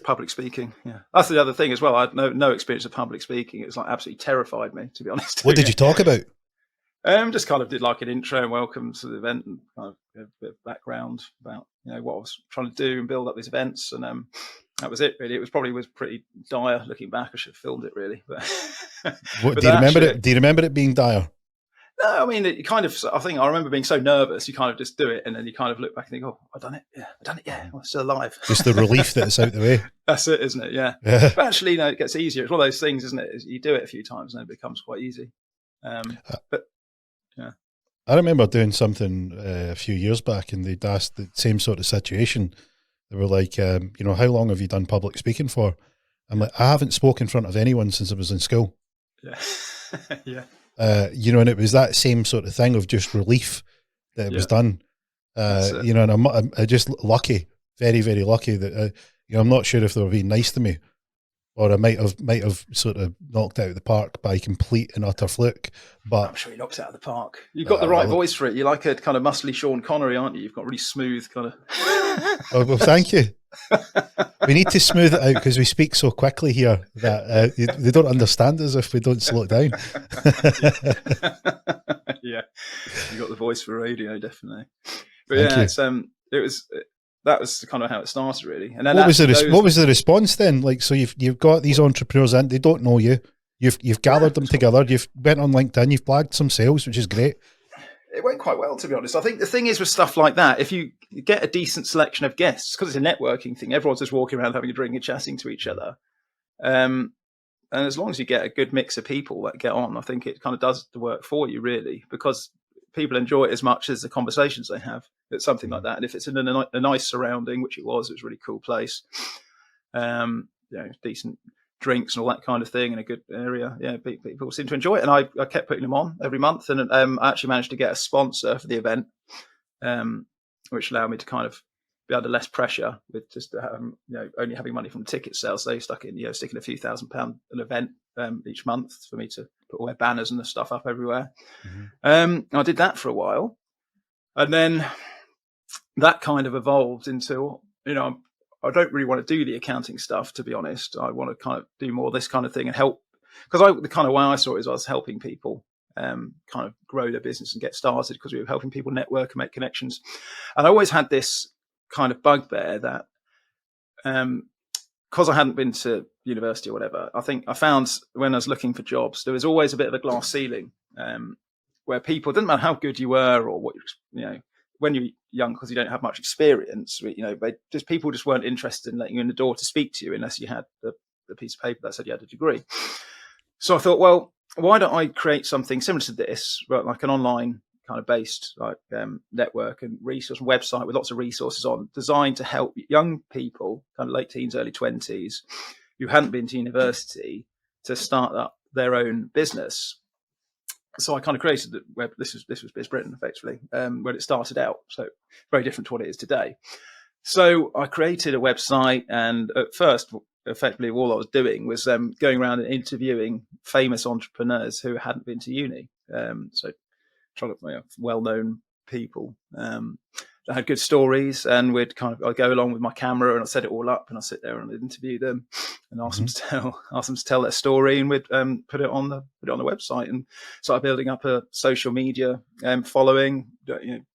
Public speaking, yeah. That's the other thing as well. I had no experience of public speaking. It was like absolutely terrified me, to be honest. What did you talk about? Just kind of did like an intro and welcome to the event, and kind of a bit of background about what I was trying to do and build up these events, and that was it really. It was pretty dire looking back. I should have filmed it really, but do you remember it? Do you remember it being dire? No, I mean, I think I remember being so nervous, you kind of just do it, and then you kind of look back and think, oh, I've done it. Yeah, I've done it. Yeah, I'm still alive. Just the relief that it's out the way. That's it, isn't it? Yeah. But actually, it gets easier. It's one of those things, isn't it? You do it a few times and then it becomes quite easy. But yeah. I remember doing something a few years back, and they'd asked the same sort of situation. They were like, how long have you done public speaking for? I'm like, I haven't spoken in front of anyone since I was in school. Yeah. Yeah. And it was that same sort of thing of just relief that it was done. And I'm just lucky, very, very lucky that, I'm not sure if they were being nice to me, or I might have sort of knocked it out of the park by complete and utter fluke. But I'm sure you knocked it out of the park. You've got the right voice for it. You're like a kind of muscly Sean Connery, aren't you? You've got really smooth kind of. Oh, well, thank you. We need to smooth it out because we speak so quickly here that they don't understand us if we don't slow it down. Yeah, you got the voice for radio, definitely. But that was kind of how it started, really. And then what was the response then? Like, so you've got these entrepreneurs in, they don't know you. You've gathered them together. You've went on LinkedIn. You've blagged some sales, which is great. It went quite well, to be honest. I think the thing is with stuff like that, if you get a decent selection of guests, because it's a networking thing, everyone's just walking around having a drink and chatting to each other. And as long as you get a good mix of people that get on, I think it kind of does the work for you, really, because people enjoy it as much as the conversations they have. It's something like that. And if it's in a nice surrounding, which it was a really cool place, decent drinks and all that kind of thing in a good area. Yeah, people seem to enjoy it. And I kept putting them on every month. And I actually managed to get a sponsor for the event, which allowed me to kind of be under less pressure with just, only having money from ticket sales. They sticking a few £1,000 an event each month for me to put all their banners and the stuff up everywhere. Mm-hmm. I did that for a while. And then that kind of evolved into, I don't really want to do the accounting stuff, to be honest. I want to kind of do more of this kind of thing and help, because the kind of way I saw it is I was helping people kind of grow their business and get started, because we were helping people network and make connections. And I always had this kind of bugbear that because I hadn't been to university or whatever, I think I found when I was looking for jobs, there was always a bit of a glass ceiling where people, didn't matter how good you were or what, when you're young, because you don't have much experience, people just weren't interested in letting you in the door to speak to you unless you had the piece of paper that said you had a degree. So I thought, well, why don't I create something similar to this, like an online kind of based network and resource website with lots of resources on, designed to help young people, kind of late teens, early 20s, who hadn't been to university, to start up their own business. So I kind of created the web. This was Biz Britain, effectively, when it started out. So very different to what it is today. So I created a website, and at first, effectively, all I was doing was going around and interviewing famous entrepreneurs who hadn't been to uni. So trying to well-known people that had good stories, and I'd go along with my camera and I'd set it all up and I'd sit there and I'd interview them and ask them to tell their story, and we'd put it on the website and started building up a social media following,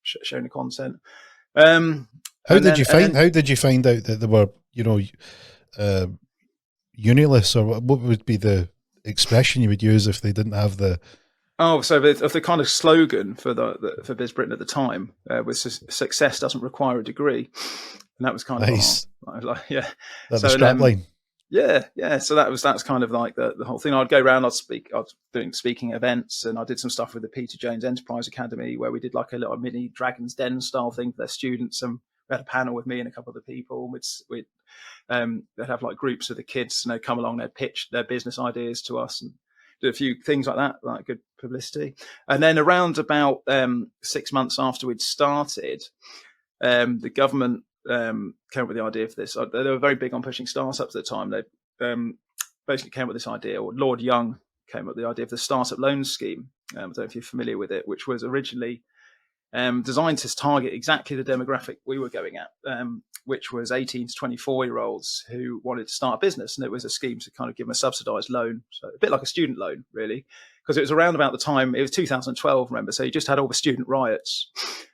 showing the content. How did you find out that they were, uniless, or what would be the expression you would use if they didn't have the? Oh, so the kind of slogan for Biz Britain at the time was "Success doesn't require a degree," and that was kind of nice. Yeah, that's the strapline. Yeah. So that's kind of like the whole thing. I'd go around. I was doing speaking events, and I did some stuff with the Peter Jones Enterprise Academy where we did like a little mini Dragon's Den style thing for their students, and we had a panel with me and a couple of other people. They'd have like groups of the kids, come along, they'd pitch their business ideas to us and do a few things like that, like good publicity. And then around about 6 months after we'd started, the government came up with the idea for this. They were very big on pushing startups at the time. They basically came up with this idea, or Lord Young came up with the idea of the startup loan scheme. I don't know if you're familiar with it, which was originally designed to target exactly the demographic we were going at. which was 18 to 24-year-olds who wanted to start a business. And it was a scheme to kind of give them a subsidised loan, so a bit like a student loan, really, because it was around about the time, it was 2012, remember, so you just had all the student riots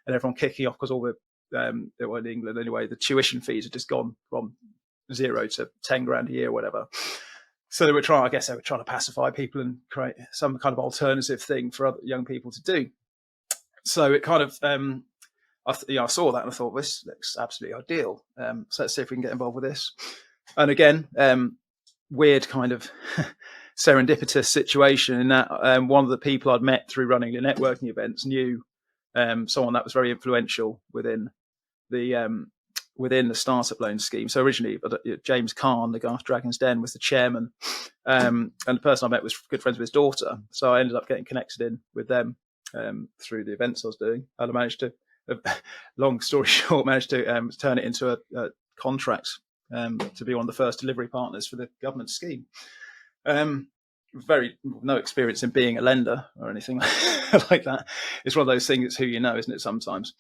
and everyone kicking off because all the, well, in England anyway, the tuition fees had just gone from 0 to 10 grand a year or whatever. So they were trying to pacify people and create some kind of alternative thing for other young people to do. So it kind of, I saw that and I thought, this looks absolutely ideal. So let's see if we can get involved with this. And again, weird kind of serendipitous situation in that one of the people I'd met through running the networking events knew someone that was very influential within the startup loan scheme. So originally, James Kahn, the guy from Dragon's Den, was the chairman, and the person I met was good friends with his daughter. So I ended up getting connected in with them through the events I was doing, and I managed to, long story short, turn it into a contract to be one of the first delivery partners for the government scheme. No experience in being a lender or anything like that. It's one of those things, it's who you know, isn't it, sometimes?